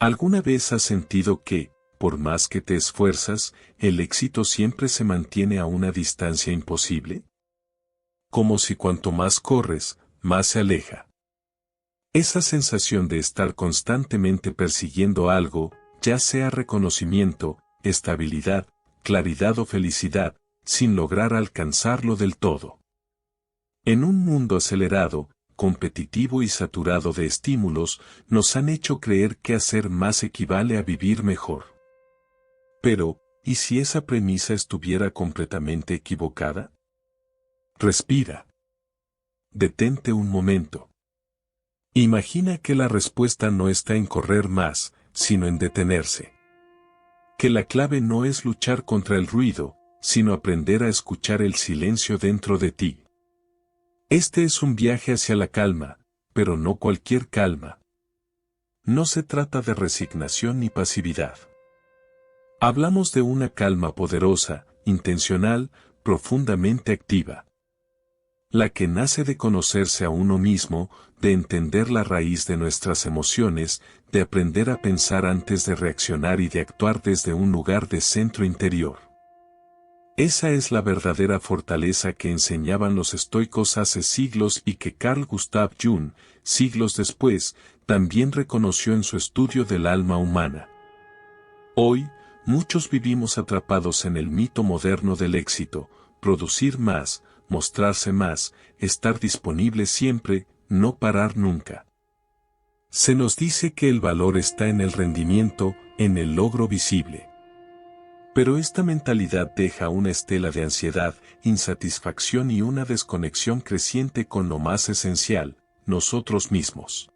¿Alguna vez has sentido que, por más que te esfuerzas, el éxito siempre se mantiene a una distancia imposible? Como si cuanto más corres, más se aleja. Esa sensación de estar constantemente persiguiendo algo, ya sea reconocimiento, estabilidad, claridad o felicidad, sin lograr alcanzarlo del todo. En un mundo acelerado, competitivo y saturado de estímulos, nos han hecho creer que hacer más equivale a vivir mejor. Pero, ¿y si esa premisa estuviera completamente equivocada? Respira. Detente un momento. Imagina que la respuesta no está en correr más, sino en detenerse. Que la clave no es luchar contra el ruido, sino aprender a escuchar el silencio dentro de ti. Este es un viaje hacia la calma, pero no cualquier calma. No se trata de resignación ni pasividad. Hablamos de una calma poderosa, intencional, profundamente activa. La que nace de conocerse a uno mismo, de entender la raíz de nuestras emociones, de aprender a pensar antes de reaccionar y de actuar desde un lugar de centro interior. Esa es la verdadera fortaleza que enseñaban los estoicos hace siglos y que Carl Gustav Jung, siglos después, también reconoció en su estudio del alma humana. Hoy, muchos vivimos atrapados en el mito moderno del éxito, producir más, mostrarse más, estar disponible siempre, no parar nunca. Se nos dice que el valor está en el rendimiento, en el logro visible. Pero esta mentalidad deja una estela de ansiedad, insatisfacción y una desconexión creciente con lo más esencial, nosotros mismos.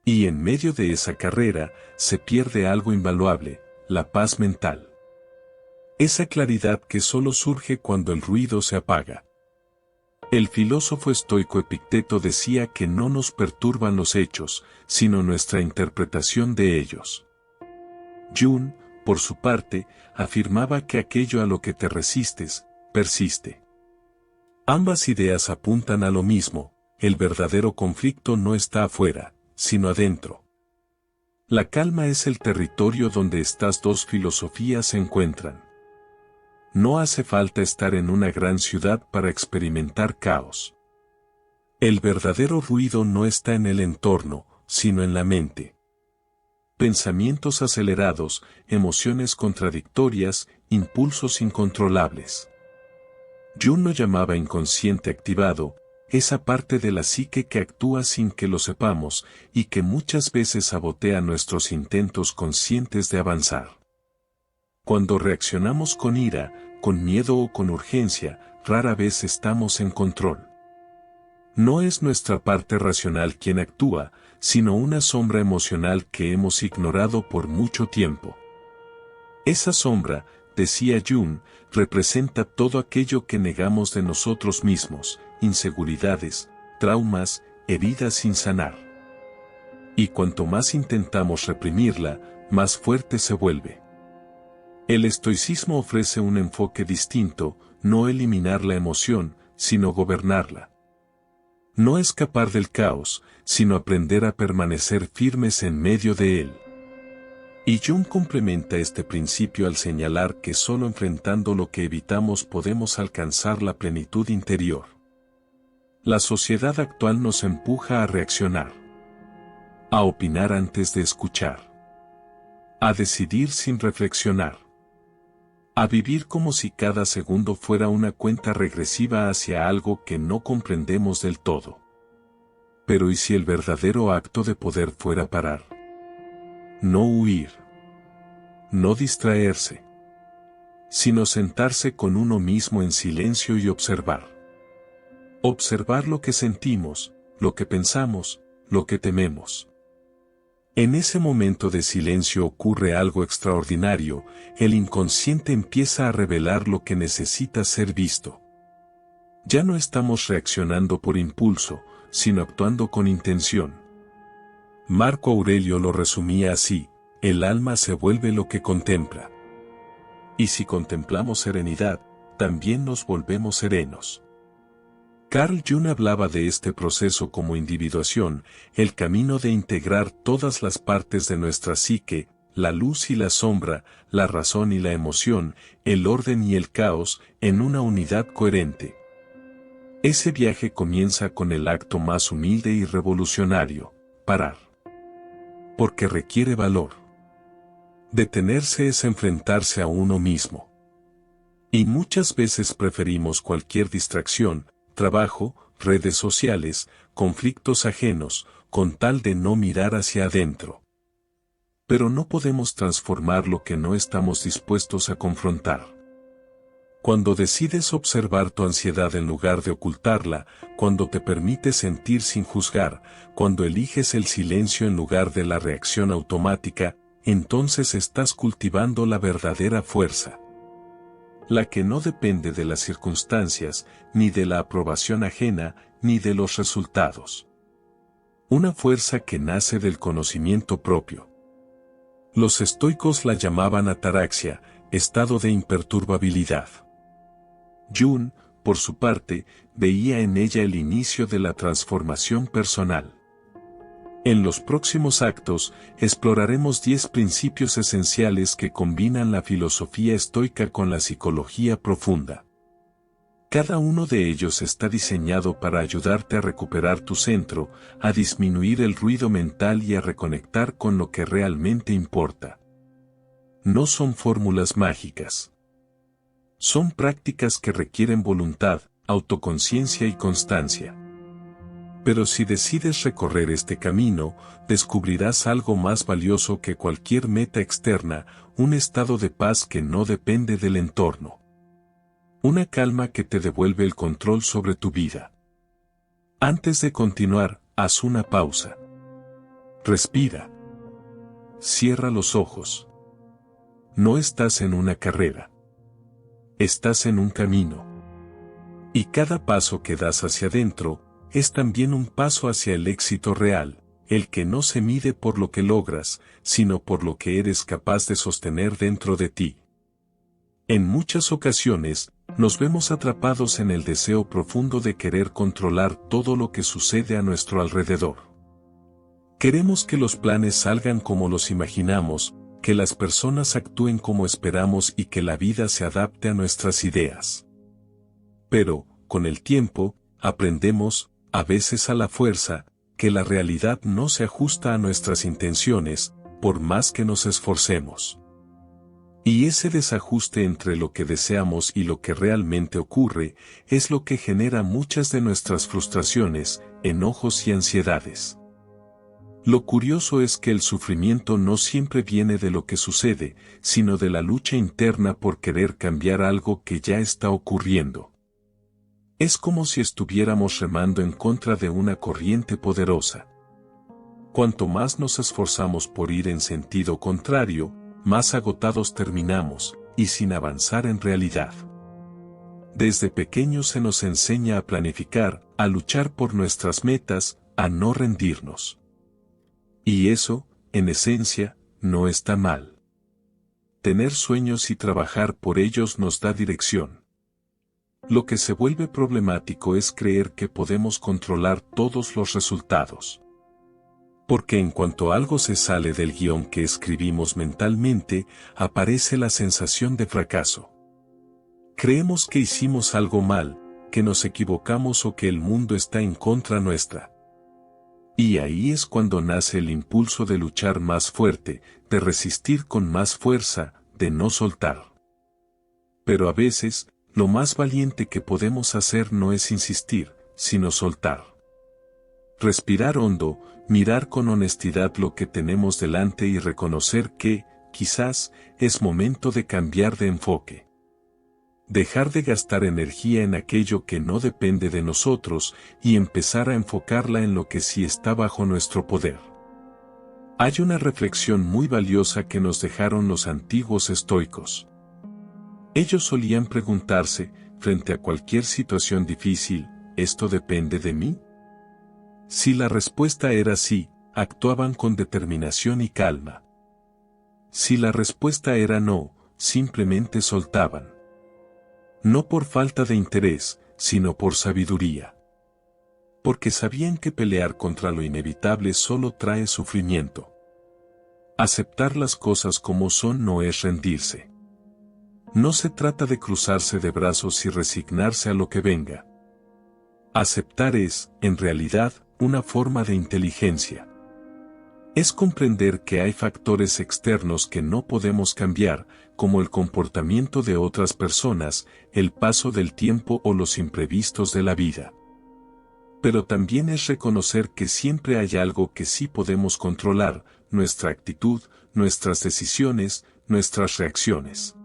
Y en medio de esa carrera, se pierde algo invaluable, la paz mental. Esa claridad que solo surge cuando el ruido se apaga. El filósofo estoico Epicteto decía que no nos perturban los hechos, sino nuestra interpretación de ellos. Jung, por su parte, afirmaba que aquello a lo que te resistes, persiste. Ambas ideas apuntan a lo mismo, el verdadero conflicto no está afuera, sino adentro. La calma es el territorio donde estas dos filosofías se encuentran. No hace falta estar en una gran ciudad para experimentar caos. El verdadero ruido no está en el entorno, sino en la mente. Pensamientos acelerados, emociones contradictorias, impulsos incontrolables. Jung lo llamaba inconsciente activado, esa parte de la psique que actúa sin que lo sepamos y que muchas veces sabotea nuestros intentos conscientes de avanzar. Cuando reaccionamos con ira, con miedo o con urgencia, rara vez estamos en control. No es nuestra parte racional quien actúa, sino una sombra emocional que hemos ignorado por mucho tiempo. Esa sombra, decía Jung, representa todo aquello que negamos de nosotros mismos, inseguridades, traumas, heridas sin sanar. Y cuanto más intentamos reprimirla, más fuerte se vuelve. El estoicismo ofrece un enfoque distinto, no eliminar la emoción, sino gobernarla. No escapar del caos, sino aprender a permanecer firmes en medio de él. Y Jung complementa este principio al señalar que solo enfrentando lo que evitamos podemos alcanzar la plenitud interior. La sociedad actual nos empuja a reaccionar, a opinar antes de escuchar, a decidir sin reflexionar, a vivir como si cada segundo fuera una cuenta regresiva hacia algo que no comprendemos del todo. Pero ¿y si el verdadero acto de poder fuera parar? No huir, no distraerse, sino sentarse con uno mismo en silencio y observar. Observar lo que sentimos, lo que pensamos, lo que tememos. En ese momento de silencio ocurre algo extraordinario, el inconsciente empieza a revelar lo que necesita ser visto. Ya no estamos reaccionando por impulso, sino actuando con intención. Marco Aurelio lo resumía así: el alma se vuelve lo que contempla. Y si contemplamos serenidad, también nos volvemos serenos. Carl Jung hablaba de este proceso como individuación, el camino de integrar todas las partes de nuestra psique, la luz y la sombra, la razón y la emoción, el orden y el caos, en una unidad coherente. Ese viaje comienza con el acto más humilde y revolucionario, parar. Porque requiere valor. Detenerse es enfrentarse a uno mismo. Y muchas veces preferimos cualquier distracción, trabajo, redes sociales, conflictos ajenos, con tal de no mirar hacia adentro. Pero no podemos transformar lo que no estamos dispuestos a confrontar. Cuando decides observar tu ansiedad en lugar de ocultarla, cuando te permites sentir sin juzgar, cuando eliges el silencio en lugar de la reacción automática, entonces estás cultivando la verdadera fuerza. La que no depende de las circunstancias, ni de la aprobación ajena, ni de los resultados. Una fuerza que nace del conocimiento propio. Los estoicos la llamaban ataraxia, estado de imperturbabilidad. Jung, por su parte, veía en ella el inicio de la transformación personal. En los próximos actos, exploraremos 10 principios esenciales que combinan la filosofía estoica con la psicología profunda. Cada uno de ellos está diseñado para ayudarte a recuperar tu centro, a disminuir el ruido mental y a reconectar con lo que realmente importa. No son fórmulas mágicas. Son prácticas que requieren voluntad, autoconciencia y constancia. Pero si decides recorrer este camino, descubrirás algo más valioso que cualquier meta externa, un estado de paz que no depende del entorno. Una calma que te devuelve el control sobre tu vida. Antes de continuar, haz una pausa. Respira. Cierra los ojos. No estás en una carrera. Estás en un camino. Y cada paso que das hacia adentro, es también un paso hacia el éxito real, el que no se mide por lo que logras, sino por lo que eres capaz de sostener dentro de ti. En muchas ocasiones, nos vemos atrapados en el deseo profundo de querer controlar todo lo que sucede a nuestro alrededor. Queremos que los planes salgan como los imaginamos, que las personas actúen como esperamos y que la vida se adapte a nuestras ideas. Pero, con el tiempo, aprendemos, a veces a la fuerza, que la realidad no se ajusta a nuestras intenciones, por más que nos esforcemos. Y ese desajuste entre lo que deseamos y lo que realmente ocurre, es lo que genera muchas de nuestras frustraciones, enojos y ansiedades. Lo curioso es que el sufrimiento no siempre viene de lo que sucede, sino de la lucha interna por querer cambiar algo que ya está ocurriendo. Es como si estuviéramos remando en contra de una corriente poderosa. Cuanto más nos esforzamos por ir en sentido contrario, más agotados terminamos, y sin avanzar en realidad. Desde pequeños se nos enseña a planificar, a luchar por nuestras metas, a no rendirnos. Y eso, en esencia, no está mal. Tener sueños y trabajar por ellos nos da dirección. Lo que se vuelve problemático es creer que podemos controlar todos los resultados. Porque en cuanto algo se sale del guión que escribimos mentalmente, aparece la sensación de fracaso. Creemos que hicimos algo mal, que nos equivocamos o que el mundo está en contra nuestra. Y ahí es cuando nace el impulso de luchar más fuerte, de resistir con más fuerza, de no soltar. Pero a veces, lo más valiente que podemos hacer no es insistir, sino soltar. Respirar hondo, mirar con honestidad lo que tenemos delante y reconocer que, quizás, es momento de cambiar de enfoque. Dejar de gastar energía en aquello que no depende de nosotros y empezar a enfocarla en lo que sí está bajo nuestro poder. Hay una reflexión muy valiosa que nos dejaron los antiguos estoicos. Ellos solían preguntarse, frente a cualquier situación difícil, ¿esto depende de mí? Si la respuesta era sí, actuaban con determinación y calma. Si la respuesta era no, simplemente soltaban. No por falta de interés, sino por sabiduría. porque sabían que pelear contra lo inevitable solo trae sufrimiento. Aceptar las cosas como son no es rendirse. No se trata de cruzarse de brazos y resignarse a lo que venga. Aceptar es, en realidad, una forma de inteligencia. Es comprender que hay factores externos que no podemos cambiar, como el comportamiento de otras personas, el paso del tiempo o los imprevistos de la vida. Pero también es reconocer que siempre hay algo que sí podemos controlar, nuestra actitud, nuestras decisiones, nuestras reacciones.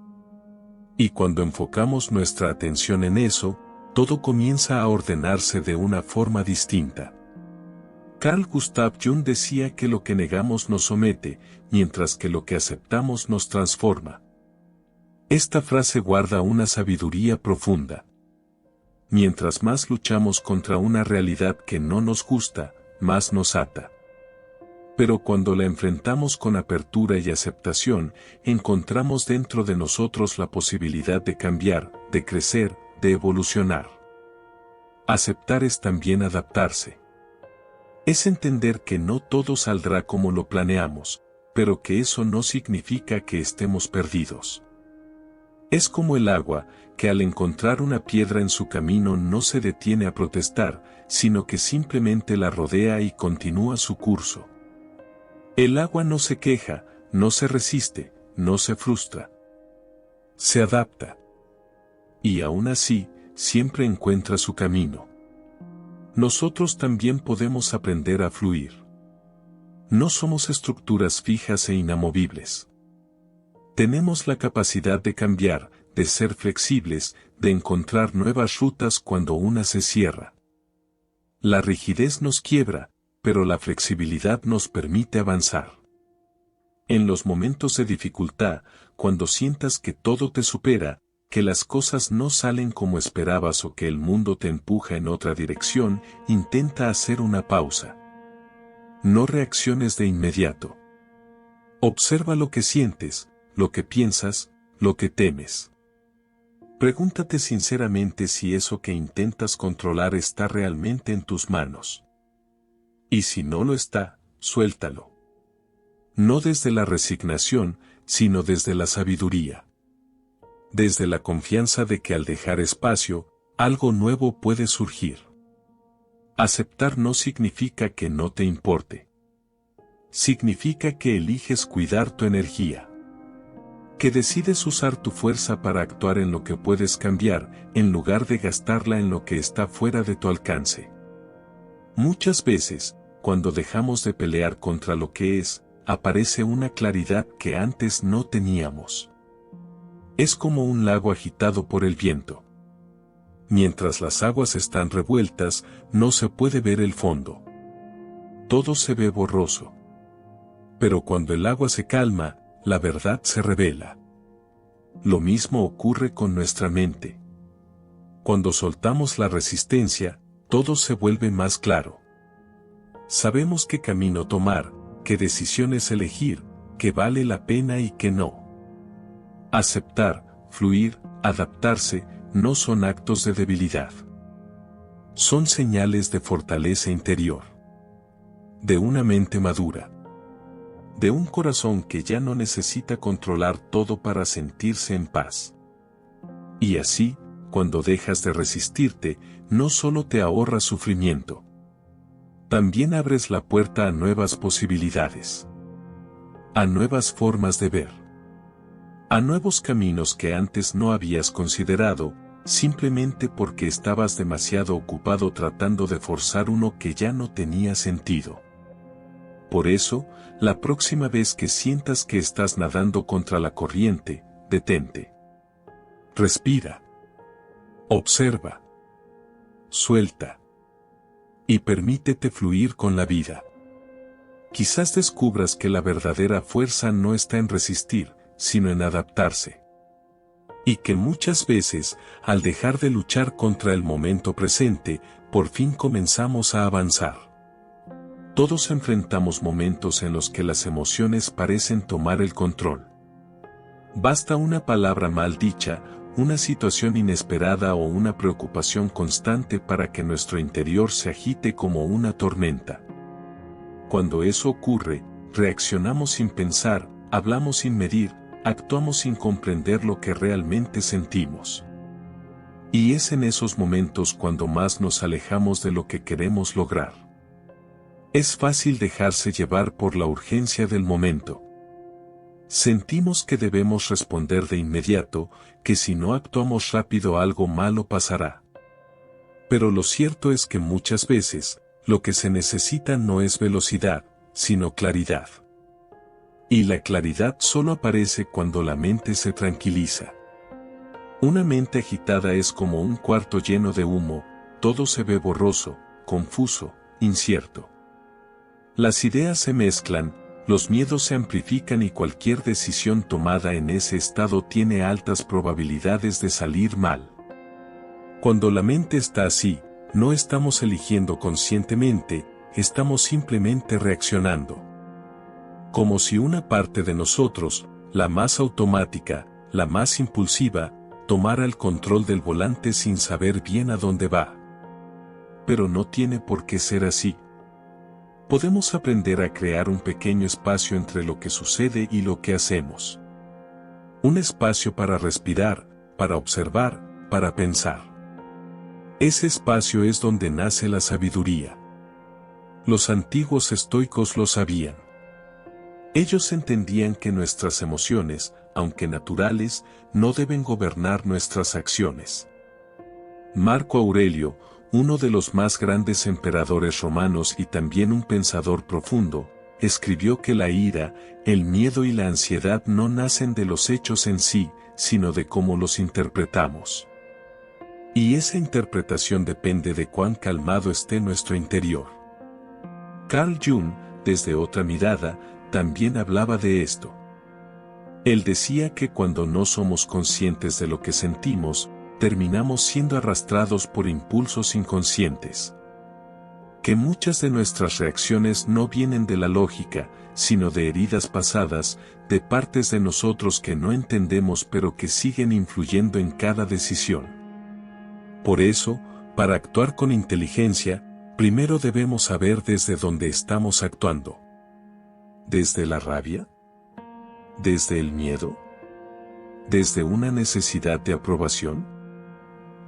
Y cuando enfocamos nuestra atención en eso, todo comienza a ordenarse de una forma distinta. Carl Gustav Jung decía que lo que negamos nos somete, mientras que lo que aceptamos nos transforma. Esta frase guarda una sabiduría profunda. Mientras más luchamos contra una realidad que no nos gusta, más nos ata. Pero cuando la enfrentamos con apertura y aceptación, encontramos dentro de nosotros la posibilidad de cambiar, de crecer, de evolucionar. Aceptar es también adaptarse. Es entender que no todo saldrá como lo planeamos, pero que eso no significa que estemos perdidos. Es como el agua, que al encontrar una piedra en su camino no se detiene a protestar, sino que simplemente la rodea y continúa su curso. El agua no se queja, no se resiste, no se frustra. Se adapta. Y aún así, siempre encuentra su camino. Nosotros también podemos aprender a fluir. No somos estructuras fijas e inamovibles. Tenemos la capacidad de cambiar, de ser flexibles, de encontrar nuevas rutas cuando una se cierra. La rigidez nos quiebra, pero la flexibilidad nos permite avanzar. En los momentos de dificultad, cuando sientas que todo te supera, que las cosas no salen como esperabas o que el mundo te empuja en otra dirección, intenta hacer una pausa. No reacciones de inmediato. Observa lo que sientes, lo que piensas, lo que temes. Pregúntate sinceramente si eso que intentas controlar está realmente en tus manos. Y si no lo está, suéltalo. No desde la resignación, sino desde la sabiduría. Desde la confianza de que al dejar espacio, algo nuevo puede surgir. Aceptar no significa que no te importe. Significa que eliges cuidar tu energía. Que decides usar tu fuerza para actuar en lo que puedes cambiar, en lugar de gastarla en lo que está fuera de tu alcance. Muchas veces, cuando dejamos de pelear contra lo que es, aparece una claridad que antes no teníamos. Es como un lago agitado por el viento. Mientras las aguas están revueltas, no se puede ver el fondo. Todo se ve borroso. Pero cuando el agua se calma, la verdad se revela. Lo mismo ocurre con nuestra mente. Cuando soltamos la resistencia, todo se vuelve más claro. Sabemos qué camino tomar, qué decisiones elegir, qué vale la pena y qué no. Aceptar, fluir, adaptarse, no son actos de debilidad. Son señales de fortaleza interior. De una mente madura. De un corazón que ya no necesita controlar todo para sentirse en paz. Y así, cuando dejas de resistirte, no solo te ahorras sufrimiento. También abres la puerta a nuevas posibilidades. A nuevas formas de ver. A nuevos caminos que antes no habías considerado, simplemente porque estabas demasiado ocupado tratando de forzar uno que ya no tenía sentido. Por eso, la próxima vez que sientas que estás nadando contra la corriente, detente. Respira. Observa. Suelta. Y permítete fluir con la vida. Quizás descubras que la verdadera fuerza no está en resistir, sino en adaptarse. Y que muchas veces, al dejar de luchar contra el momento presente, por fin comenzamos a avanzar. Todos enfrentamos momentos en los que las emociones parecen tomar el control. Basta una palabra mal dicha, una situación inesperada o una preocupación constante para que nuestro interior se agite como una tormenta. Cuando eso ocurre, reaccionamos sin pensar, hablamos sin medir, actuamos sin comprender lo que realmente sentimos. Y es en esos momentos cuando más nos alejamos de lo que queremos lograr. Es fácil dejarse llevar por la urgencia del momento. Sentimos que debemos responder de inmediato, que si no actuamos rápido algo malo pasará. Pero lo cierto es que muchas veces, lo que se necesita no es velocidad, sino claridad. Y la claridad solo aparece cuando la mente se tranquiliza. Una mente agitada es como un cuarto lleno de humo, todo se ve borroso, confuso, incierto. Las ideas se mezclan, los miedos se amplifican y cualquier decisión tomada en ese estado tiene altas probabilidades de salir mal. Cuando la mente está así, no estamos eligiendo conscientemente, estamos simplemente reaccionando. Como si una parte de nosotros, la más automática, la más impulsiva, tomara el control del volante sin saber bien a dónde va. Pero no tiene por qué ser así. Podemos aprender a crear un pequeño espacio entre lo que sucede y lo que hacemos. Un espacio para respirar, para observar, para pensar. Ese espacio es donde nace la sabiduría. Los antiguos estoicos lo sabían. Ellos entendían que nuestras emociones, aunque naturales, no deben gobernar nuestras acciones. Marco Aurelio, uno de los más grandes emperadores romanos y también un pensador profundo, escribió que la ira, el miedo y la ansiedad no nacen de los hechos en sí, sino de cómo los interpretamos. Y esa interpretación depende de cuán calmado esté nuestro interior. Carl Jung, desde otra mirada, también hablaba de esto. Él decía que cuando no somos conscientes de lo que sentimos, terminamos siendo arrastrados por impulsos inconscientes. Que muchas de nuestras reacciones no vienen de la lógica, sino de heridas pasadas, de partes de nosotros que no entendemos pero que siguen influyendo en cada decisión. Por eso, para actuar con inteligencia, primero debemos saber desde dónde estamos actuando. ¿Desde la rabia? ¿Desde el miedo? ¿Desde una necesidad de aprobación?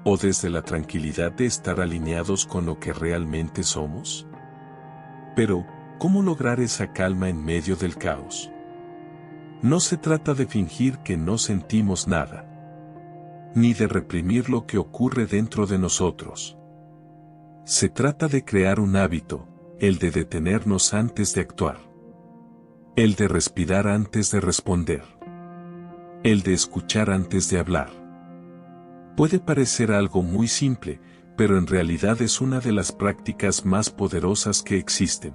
¿O desde la tranquilidad de estar alineados con lo que realmente somos? Pero, ¿cómo lograr esa calma en medio del caos? No se trata de fingir que no sentimos nada, ni de reprimir lo que ocurre dentro de nosotros. Se trata de crear un hábito, el de detenernos antes de actuar. El de respirar antes de responder. El de escuchar antes de hablar. Puede parecer algo muy simple, pero en realidad es una de las prácticas más poderosas que existen.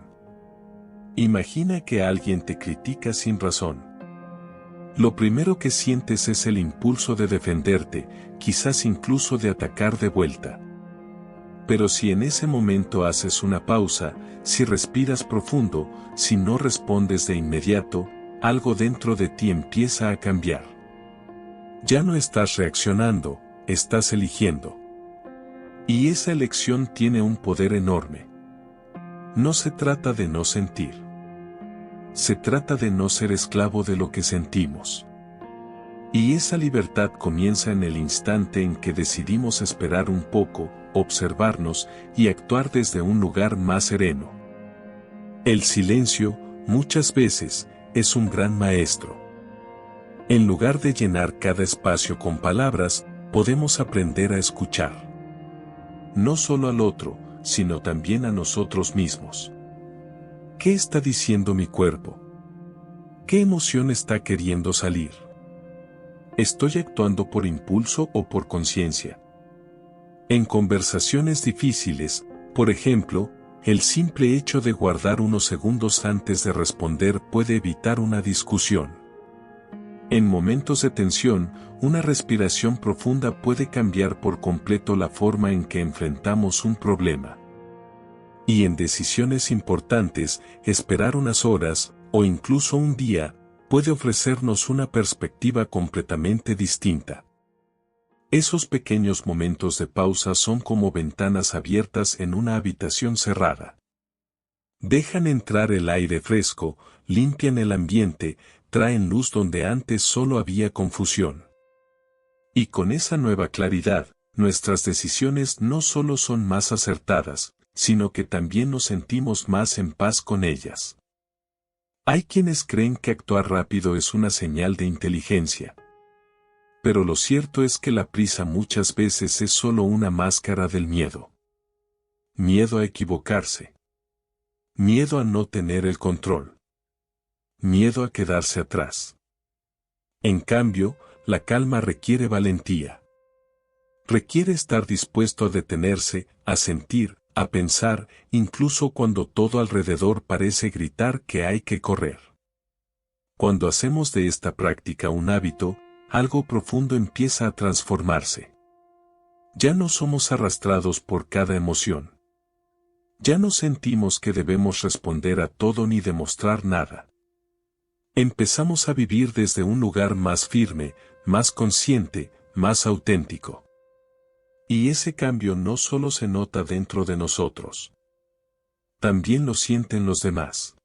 Imagina que alguien te critica sin razón. Lo primero que sientes es el impulso de defenderte, quizás incluso de atacar de vuelta. Pero si en ese momento haces una pausa, si respiras profundo, si no respondes de inmediato, algo dentro de ti empieza a cambiar. Ya no estás reaccionando, estás eligiendo. Y esa elección tiene un poder enorme. No se trata de no sentir. Se trata de no ser esclavo de lo que sentimos. Y esa libertad comienza en el instante en que decidimos esperar un poco, observarnos y actuar desde un lugar más sereno. El silencio, muchas veces, es un gran maestro. En lugar de llenar cada espacio con palabras, podemos aprender a escuchar. No solo al otro, sino también a nosotros mismos. ¿Qué está diciendo mi cuerpo? ¿Qué emoción está queriendo salir? ¿Estoy actuando por impulso o por conciencia? En conversaciones difíciles, por ejemplo, el simple hecho de guardar unos segundos antes de responder puede evitar una discusión. En momentos de tensión, una respiración profunda puede cambiar por completo la forma en que enfrentamos un problema. Y en decisiones importantes, esperar unas horas, o incluso un día, puede ofrecernos una perspectiva completamente distinta. Esos pequeños momentos de pausa son como ventanas abiertas en una habitación cerrada. Dejan entrar el aire fresco, limpian el ambiente, traen luz donde antes solo había confusión. Y con esa nueva claridad, nuestras decisiones no solo son más acertadas, sino que también nos sentimos más en paz con ellas. Hay quienes creen que actuar rápido es una señal de inteligencia. Pero lo cierto es que la prisa muchas veces es solo una máscara del miedo. Miedo a equivocarse. Miedo a no tener el control. Miedo a quedarse atrás. En cambio, la calma requiere valentía. Requiere estar dispuesto a detenerse, a sentir, a pensar, incluso cuando todo alrededor parece gritar que hay que correr. Cuando hacemos de esta práctica un hábito, algo profundo empieza a transformarse. Ya no somos arrastrados por cada emoción. Ya no sentimos que debemos responder a todo ni demostrar nada. Empezamos a vivir desde un lugar más firme, más consciente, más auténtico. Y ese cambio no solo se nota dentro de nosotros. También lo sienten los demás.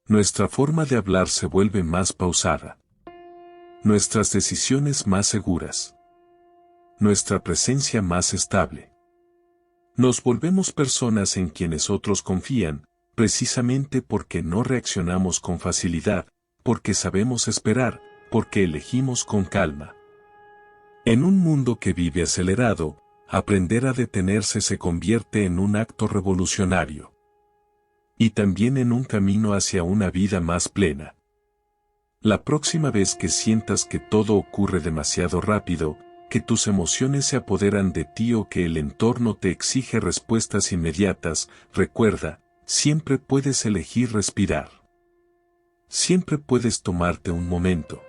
Nuestra forma de hablar se vuelve más pausada. Nuestras decisiones más seguras. Nuestra presencia más estable. Nos volvemos personas en quienes otros confían, precisamente porque no reaccionamos con facilidad, porque sabemos esperar, porque elegimos con calma. En un mundo que vive acelerado, aprender a detenerse se convierte en un acto revolucionario. Y también en un camino hacia una vida más plena. La próxima vez que sientas que todo ocurre demasiado rápido, que tus emociones se apoderan de ti o que el entorno te exige respuestas inmediatas, recuerda, siempre puedes elegir respirar. Siempre puedes tomarte un momento.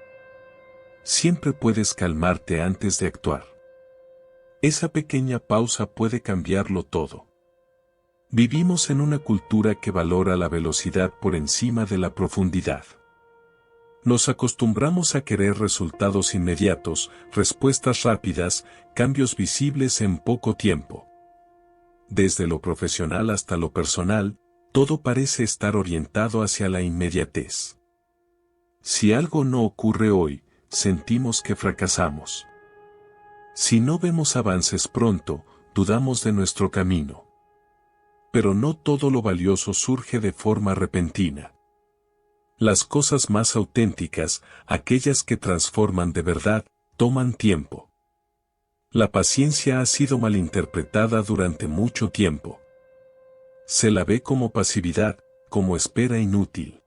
Siempre puedes calmarte antes de actuar. Esa pequeña pausa puede cambiarlo todo. Vivimos en una cultura que valora la velocidad por encima de la profundidad. Nos acostumbramos a querer resultados inmediatos, respuestas rápidas, cambios visibles en poco tiempo. Desde lo profesional hasta lo personal, todo parece estar orientado hacia la inmediatez. Si algo no ocurre hoy, sentimos que fracasamos. Si no vemos avances pronto, dudamos de nuestro camino. Pero no todo lo valioso surge de forma repentina. Las cosas más auténticas, aquellas que transforman de verdad, toman tiempo. La paciencia ha sido malinterpretada durante mucho tiempo. Se la ve como pasividad, como espera inútil.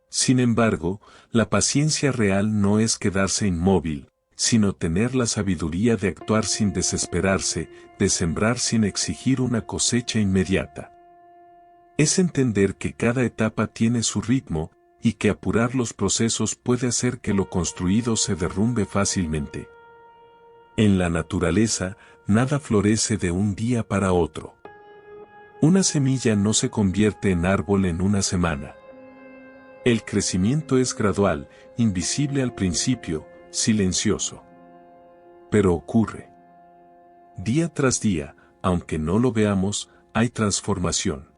Sin embargo, la paciencia real no es quedarse inmóvil, sino tener la sabiduría de actuar sin desesperarse, de sembrar sin exigir una cosecha inmediata. Es entender que cada etapa tiene su ritmo, y que apurar los procesos puede hacer que lo construido se derrumbe fácilmente. En la naturaleza, nada florece de un día para otro. Una semilla no se convierte en árbol en una semana. El crecimiento es gradual, invisible al principio, silencioso. Pero ocurre. Día tras día, aunque no lo veamos, hay transformación.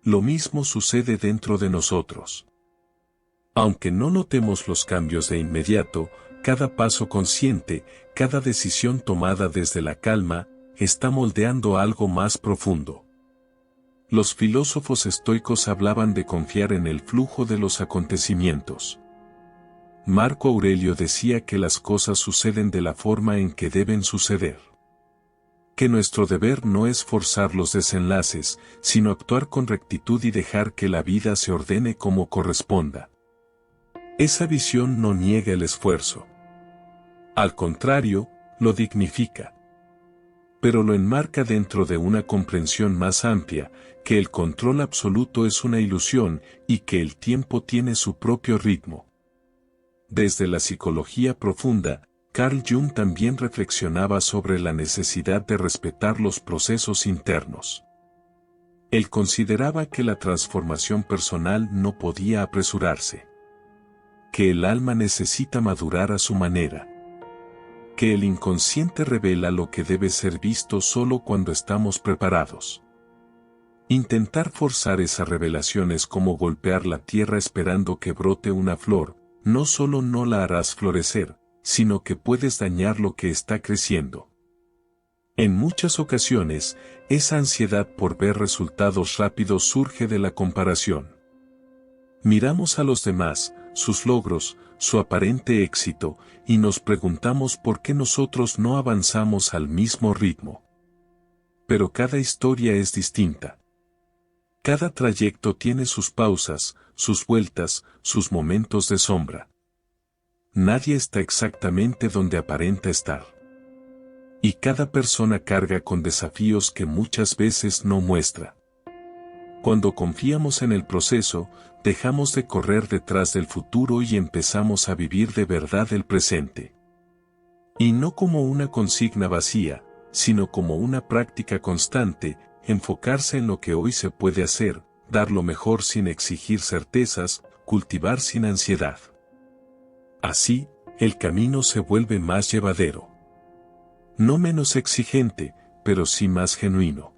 Lo mismo sucede dentro de nosotros. Aunque no notemos los cambios de inmediato, cada paso consciente, cada decisión tomada desde la calma, está moldeando algo más profundo. Los filósofos estoicos hablaban de confiar en el flujo de los acontecimientos. Marco Aurelio decía que las cosas suceden de la forma en que deben suceder. Que nuestro deber no es forzar los desenlaces, sino actuar con rectitud y dejar que la vida se ordene como corresponda. Esa visión no niega el esfuerzo. Al contrario, lo dignifica. Pero lo enmarca dentro de una comprensión más amplia, que el control absoluto es una ilusión y que el tiempo tiene su propio ritmo. Desde la psicología profunda, Carl Jung también reflexionaba sobre la necesidad de respetar los procesos internos. Él consideraba que la transformación personal no podía apresurarse. Que el alma necesita madurar a su manera. que el inconsciente revela lo que debe ser visto solo cuando estamos preparados. Intentar forzar esa revelación es como golpear la tierra esperando que brote una flor, no solo no la harás florecer, sino que puedes dañar lo que está creciendo. En muchas ocasiones, esa ansiedad por ver resultados rápidos surge de la comparación. Miramos a los demás, sus logros, su aparente éxito, y nos preguntamos por qué nosotros no avanzamos al mismo ritmo. Pero cada historia es distinta. Cada trayecto tiene sus pausas, sus vueltas, sus momentos de sombra. Nadie está exactamente donde aparenta estar. Y cada persona carga con desafíos que muchas veces no muestra. Cuando confiamos en el proceso, dejamos de correr detrás del futuro y empezamos a vivir de verdad el presente. Y no como una consigna vacía, sino como una práctica constante, enfocarse en lo que hoy se puede hacer, dar lo mejor sin exigir certezas, cultivar sin ansiedad. Así, el camino se vuelve más llevadero. No menos exigente, pero sí más genuino.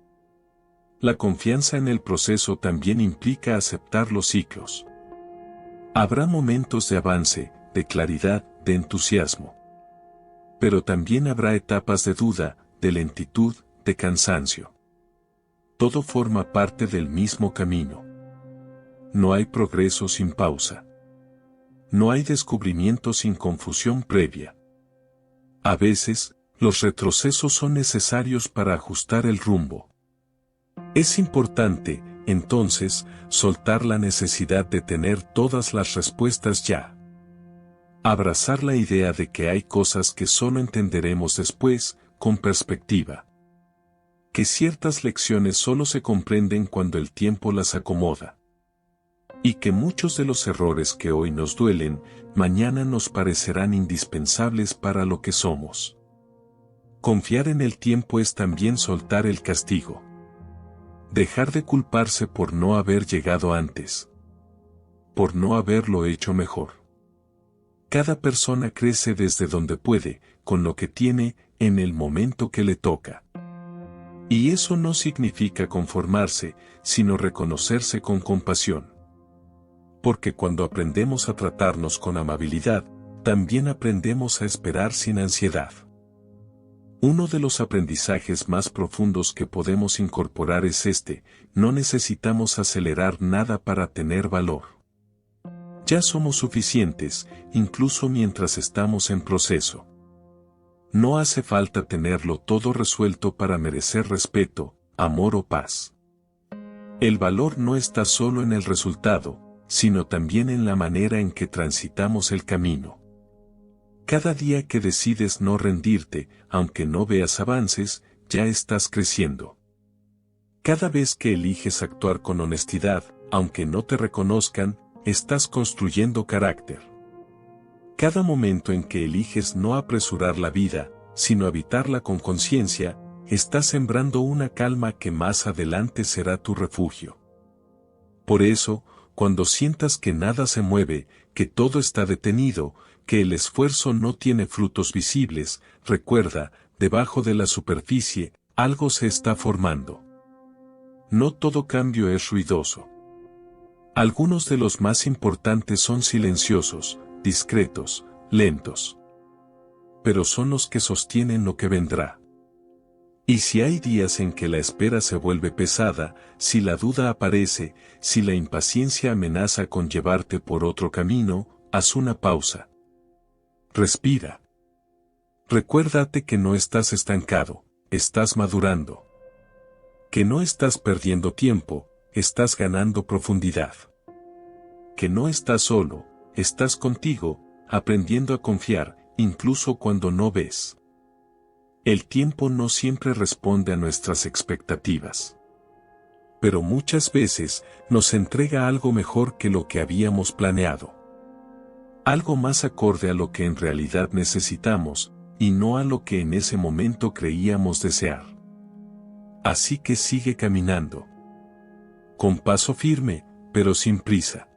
La confianza en el proceso también implica aceptar los ciclos. Habrá momentos de avance, de claridad, de entusiasmo. Pero también habrá etapas de duda, de lentitud, de cansancio. Todo forma parte del mismo camino. No hay progreso sin pausa. No hay descubrimiento sin confusión previa. A veces, los retrocesos son necesarios para ajustar el rumbo. Es importante, entonces, soltar la necesidad de tener todas las respuestas ya. Abrazar la idea de que hay cosas que solo entenderemos después, con perspectiva. Que ciertas lecciones solo se comprenden cuando el tiempo las acomoda. Y que muchos de los errores que hoy nos duelen, mañana nos parecerán indispensables para lo que somos. Confiar en el tiempo es también soltar el castigo. Dejar de culparse por no haber llegado antes. Por no haberlo hecho mejor. Cada persona crece desde donde puede, con lo que tiene, en el momento que le toca. Y eso no significa conformarse, sino reconocerse con compasión. Porque cuando aprendemos a tratarnos con amabilidad, también aprendemos a esperar sin ansiedad. Uno de los aprendizajes más profundos que podemos incorporar es este: no necesitamos acelerar nada para tener valor. Ya somos suficientes, incluso mientras estamos en proceso. No hace falta tenerlo todo resuelto para merecer respeto, amor o paz. El valor no está solo en el resultado, sino también en la manera en que transitamos el camino. Cada día que decides no rendirte, aunque no veas avances, ya estás creciendo. Cada vez que eliges actuar con honestidad, aunque no te reconozcan, estás construyendo carácter. Cada momento en que eliges no apresurar la vida, sino habitarla con conciencia, estás sembrando una calma que más adelante será tu refugio. Por eso, cuando sientas que nada se mueve, que todo está detenido, que el esfuerzo no tiene frutos visibles, recuerda, debajo de la superficie, algo se está formando. No todo cambio es ruidoso. Algunos de los más importantes son silenciosos, discretos, lentos. Pero son los que sostienen lo que vendrá. Y si hay días en que la espera se vuelve pesada, si la duda aparece, si la impaciencia amenaza con llevarte por otro camino, haz una pausa. Respira. Recuérdate que no estás estancado, estás madurando. Que no estás perdiendo tiempo, estás ganando profundidad. Que no estás solo, estás contigo, aprendiendo a confiar, incluso cuando no ves. El tiempo no siempre responde a nuestras expectativas. Pero muchas veces nos entrega algo mejor que lo que habíamos planeado. Algo más acorde a lo que en realidad necesitamos, y no a lo que en ese momento creíamos desear. Así que sigue caminando. Con paso firme, pero sin prisa.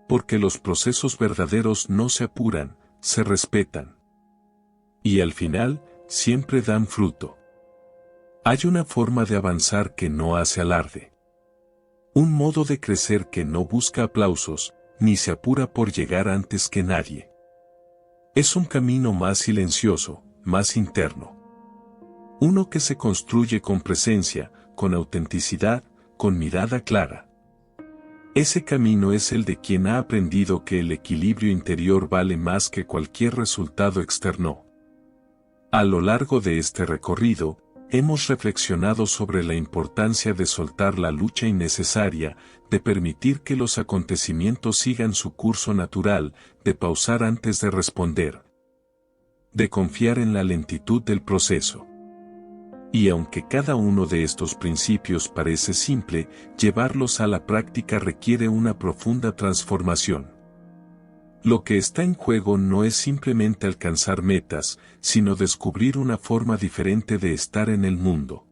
Porque los procesos verdaderos no se apuran, se respetan. Y al final, siempre dan fruto. Hay una forma de avanzar que no hace alarde. Un modo de crecer que no busca aplausos, ni se apura por llegar antes que nadie. Es un camino más silencioso, más interno. Uno que se construye con presencia, con autenticidad, con mirada clara. Ese camino es el de quien ha aprendido que el equilibrio interior vale más que cualquier resultado externo. A lo largo de este recorrido, hemos reflexionado sobre la importancia de soltar la lucha innecesaria, de permitir que los acontecimientos sigan su curso natural, de pausar antes de responder, de confiar en la lentitud del proceso. Y aunque cada uno de estos principios parece simple, llevarlos a la práctica requiere una profunda transformación. Lo que está en juego no es simplemente alcanzar metas, sino descubrir una forma diferente de estar en el mundo.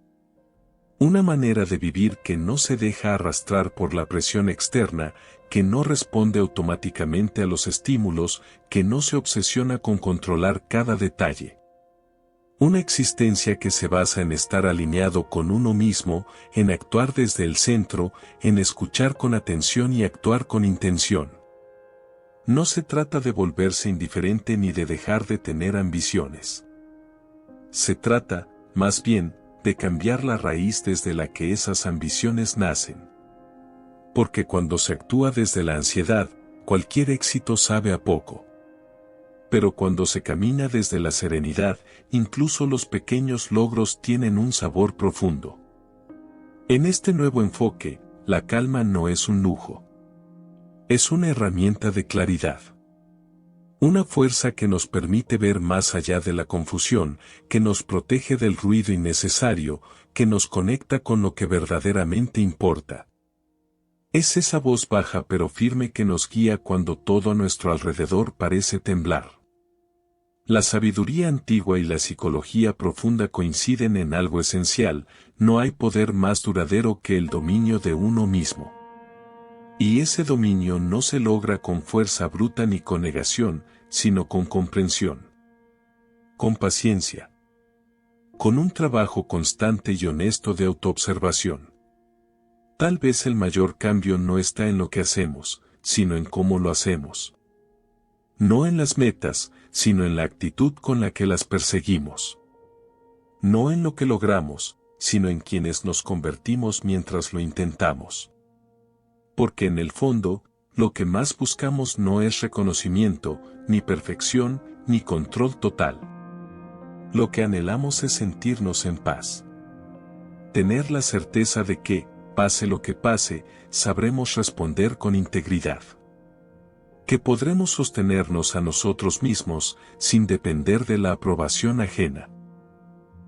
Una manera de vivir que no se deja arrastrar por la presión externa, que no responde automáticamente a los estímulos, que no se obsesiona con controlar cada detalle. Una existencia que se basa en estar alineado con uno mismo, en actuar desde el centro, en escuchar con atención y actuar con intención. No se trata de volverse indiferente ni de dejar de tener ambiciones. Se trata, más bien, de cambiar la raíz desde la que esas ambiciones nacen. Porque cuando se actúa desde la ansiedad, cualquier éxito sabe a poco. Pero cuando se camina desde la serenidad, incluso los pequeños logros tienen un sabor profundo. En este nuevo enfoque, la calma no es un lujo. Es una herramienta de claridad. Una fuerza que nos permite ver más allá de la confusión, que nos protege del ruido innecesario, que nos conecta con lo que verdaderamente importa. Es esa voz baja pero firme que nos guía cuando todo a nuestro alrededor parece temblar. La sabiduría antigua y la psicología profunda coinciden en algo esencial: no hay poder más duradero que el dominio de uno mismo. Y ese dominio no se logra con fuerza bruta ni con negación, sino con comprensión. Con paciencia. Con un trabajo constante y honesto de autoobservación. Tal vez el mayor cambio no está en lo que hacemos, sino en cómo lo hacemos. No en las metas, sino en la actitud con la que las perseguimos. No en lo que logramos, sino en quienes nos convertimos mientras lo intentamos. Porque en el fondo, lo que más buscamos no es reconocimiento, ni perfección, ni control total. Lo que anhelamos es sentirnos en paz. Tener la certeza de que, pase lo que pase, sabremos responder con integridad. Que podremos sostenernos a nosotros mismos, sin depender de la aprobación ajena.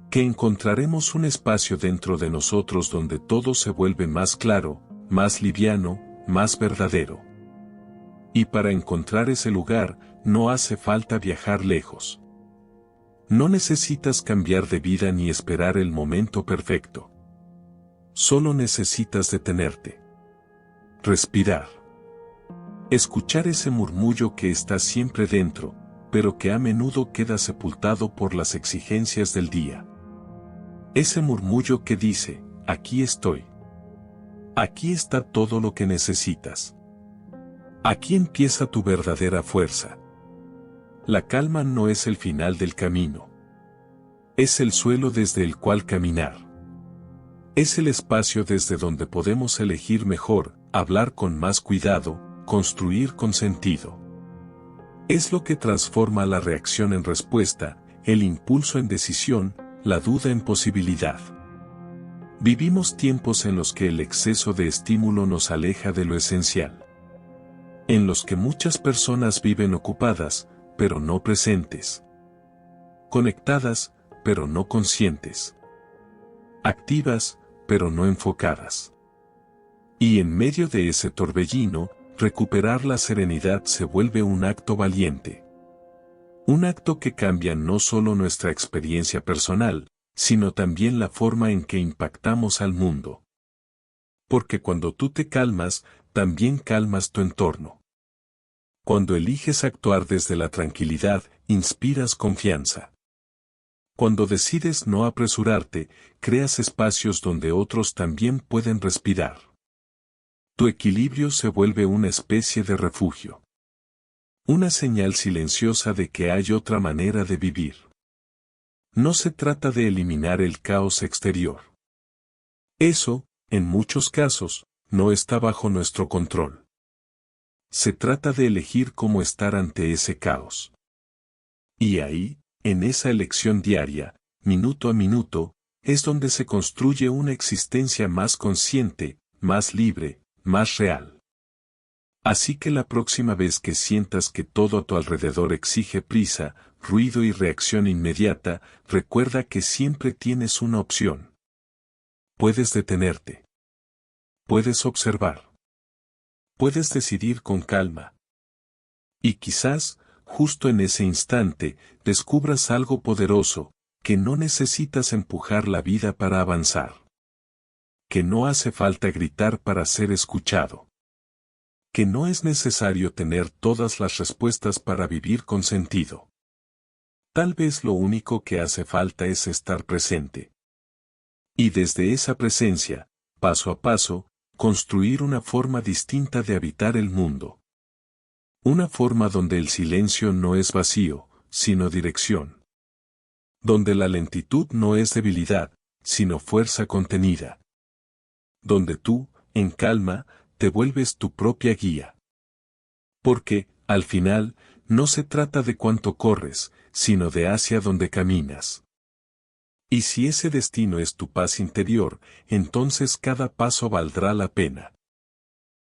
Que encontraremos un espacio dentro de nosotros donde todo se vuelve más claro, más liviano, más verdadero. Y para encontrar ese lugar, no hace falta viajar lejos. No necesitas cambiar de vida ni esperar el momento perfecto. Solo necesitas detenerte. Respirar. Escuchar ese murmullo que está siempre dentro, pero que a menudo queda sepultado por las exigencias del día. Ese murmullo que dice: aquí estoy. Aquí está todo lo que necesitas. Aquí empieza tu verdadera fuerza. La calma no es el final del camino. Es el suelo desde el cual caminar. Es el espacio desde donde podemos elegir mejor, hablar con más cuidado, construir con sentido. Es lo que transforma la reacción en respuesta, el impulso en decisión, la duda en posibilidad. Vivimos tiempos en los que el exceso de estímulo nos aleja de lo esencial. En los que muchas personas viven ocupadas, pero no presentes. Conectadas, pero no conscientes. Activas, pero no enfocadas. Y en medio de ese torbellino, recuperar la serenidad se vuelve un acto valiente. Un acto que cambia no solo nuestra experiencia personal, sino también la forma en que impactamos al mundo. Porque cuando tú te calmas, también calmas tu entorno. Cuando eliges actuar desde la tranquilidad, inspiras confianza. Cuando decides no apresurarte, creas espacios donde otros también pueden respirar. Tu equilibrio se vuelve una especie de refugio. Una señal silenciosa de que hay otra manera de vivir. No se trata de eliminar el caos exterior. Eso, en muchos casos, no está bajo nuestro control. Se trata de elegir cómo estar ante ese caos. Y ahí, en esa elección diaria, minuto a minuto, es donde se construye una existencia más consciente, más libre, más real. Así que la próxima vez que sientas que todo a tu alrededor exige prisa, ruido y reacción inmediata, recuerda que siempre tienes una opción. Puedes detenerte. Puedes observar. Puedes decidir con calma. Y quizás, justo en ese instante, descubras algo poderoso, que no necesitas empujar la vida para avanzar. Que no hace falta gritar para ser escuchado. Que no es necesario tener todas las respuestas para vivir con sentido. Tal vez lo único que hace falta es estar presente. Y desde esa presencia, paso a paso, construir una forma distinta de habitar el mundo. Una forma donde el silencio no es vacío, sino dirección. Donde la lentitud no es debilidad, sino fuerza contenida. Donde tú, en calma, te vuelves tu propia guía. Porque, al final, no se trata de cuánto corres, sino de hacia dónde caminas. Y si ese destino es tu paz interior, entonces cada paso valdrá la pena.